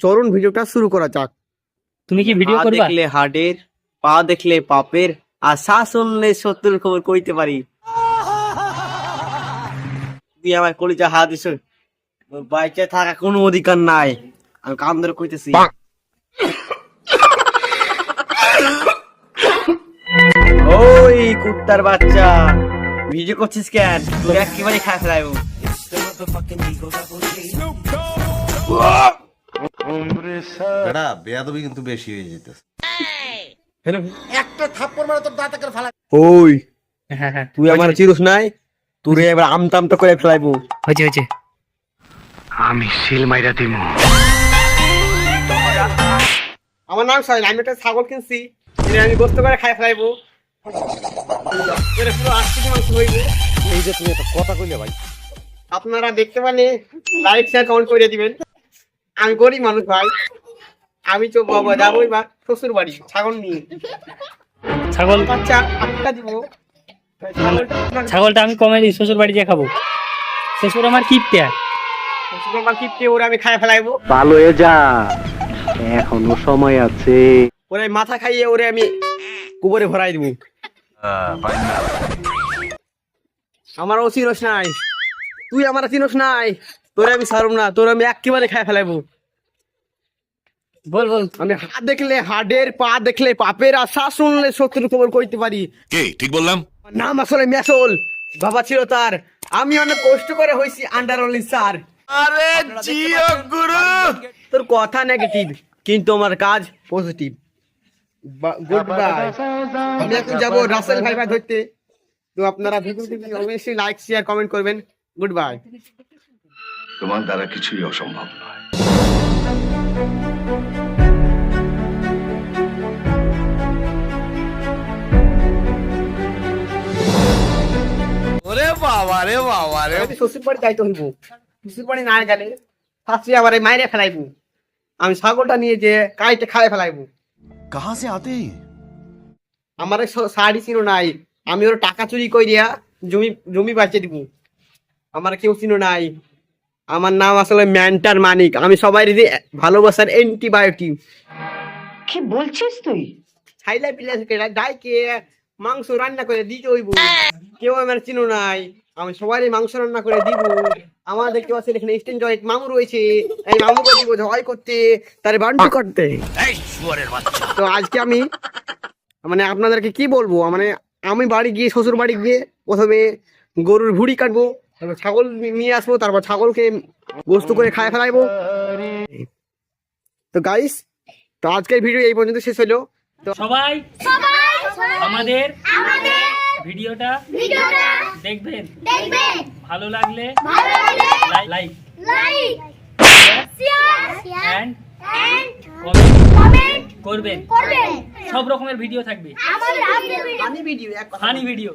চলুন ভিডিওটা শুরু করা যাক। তুমি কি ভিডিও করবা? দেখলে হাডের, পা দেখলে পাপের, আর শ্বাস শুনলে শত্রুর খবর কইতে পারি। তুই আমার কলিজা হাত দিস, বাইকে থাকা কোনো অধিকার নাই। আমি কান ধরে কইতেছি। ওই কুত্তার বাচ্চা, ভিডিও করছিস কেন? তোর একেবারে খারাপ লাগবে। বেটা বেয়াদবি কিন্তু বেশি হয়ে যেতেছে। ওই হ্যাঁ হ্যাঁ, তুই আমার চিরুস নাই, তোরে এবার আমতামটা করে ফেলাইবো। হয়েছে হয়েছে। আমার নাম সাইল, আমি একটা ছাগল কিনছি, এটা আমি গোস্ত করে খাই ফেলাইবো। এটা পুরো 8 কেজি মাংস হইবে। এই যে তুমি একটা কথা কইলে ভাই, আপনারা দেখতে পানে লাইক শেয়ার কমেন্ট করে দিবেন। আমি গরিব মানুষ ভাই, আমি তো বাবা যাবো এবার শ্বশুর বাড়ি ছাগল নিয়ে। ছাগল বাচ্চা আটটা দিব, ছাগলটা আমি কমেডি শ্বশুর বাড়ি দিয়ে খাবো। শ্বশুর আমার কিপটে। শ্বশুর আমার কিপটে, ওরে আমি খাই ফেলাইবো। ভালো হয়ে যা, এখনো সময় আছে। ওরে মাথা খাইয়ে ওরে আমি গোবরে ভরাই দিব। আমার ও চিনস নাই, তুই আমার চিনস নাই, তোরে আমি ছাড়ব না, তোর আমি একেবারে খাই ফেলাইবো। বল বল। আমি হাত দেখলে হাডের, পা দেখলে পাপের, আর শ্বাস শুনলে শত্রুর খবর কইতে পারি। কে ঠিক বললাম? আমার নাম আসলে মেসল, বাবা ছিল তার। আমি অনেক কষ্ট করে হইছি আন্ডার অনলি স্যার। আরে জিও গুরু। তোর কথা নেগেটিভ কিন্তু আমার কাজ পজিটিভ। Good bye. আমি এখন যাবো রাসেল ভাই ভাই ধরতে। তো আপনারা ভিডিওটি অবশ্যই লাইক শেয়ার কমেন্ট করবেন। Good bye. তোমার দ্বারা কিছুই অসম্ভব নয়। ওরে বাবা রে বাবা রে। আমি শ্বশুর বাড়ি যাইতে হইব, শ্বশুর বাড়ি না গেলে শাশুড়ি আবার মাইরে ফেলাইবো। আমি ছাগলটা নিয়ে যে কাইটে খাই ফেলাইবো। কাহা সে আতে? আমার শাড়ি ছিল নাই, আমি ওর টাকা চুরি কইরা জমি বাঁচিয়ে দিব। আমার কেউ ছিল নাই। আমার নাম আসলে ম্যান্টার মানিক। আমি সবাই ভালোবাসার অ্যান্টিবায়োটিক। কি বলছিস তুই? ছাইলা পিলা থেকে ডাইকে মাংস রান্না করে দিতে হইব। কেউ আমার চিনো নাই, আমি সবারই মাংস রান্না করে দিব। আমার দেখতে পাচ্ছেন এখানে স্টেন জয়েন্ট মামু রয়েছে, এই মামুকে দিব জয় করতে, তার বান্টি করতে। তো আজকে আমি মানে আপনাদেরকে কি বলবো, মানে আমি বাড়ি গিয়ে শ্বশুর বাড়ি গিয়ে প্রথমে গরুর ভুড়ি কাটবো, তারপর ছাগল নিয়ে আসবো, তারপর ছাগলকে গোস্ত করে খায় ফেলাইবো। তো গাইস, তো আজকের ভিডিও এই পর্যন্ত শেষ হলো। তো সবাই আমাদের ভিডিওটা দেখবেন। ভালো লাগলে লাইক এন্ড কমেন্ট করবেন। সব রকমের ভিডিও থাকবে, ফানি ভিডিও, ফানি ভিডিও।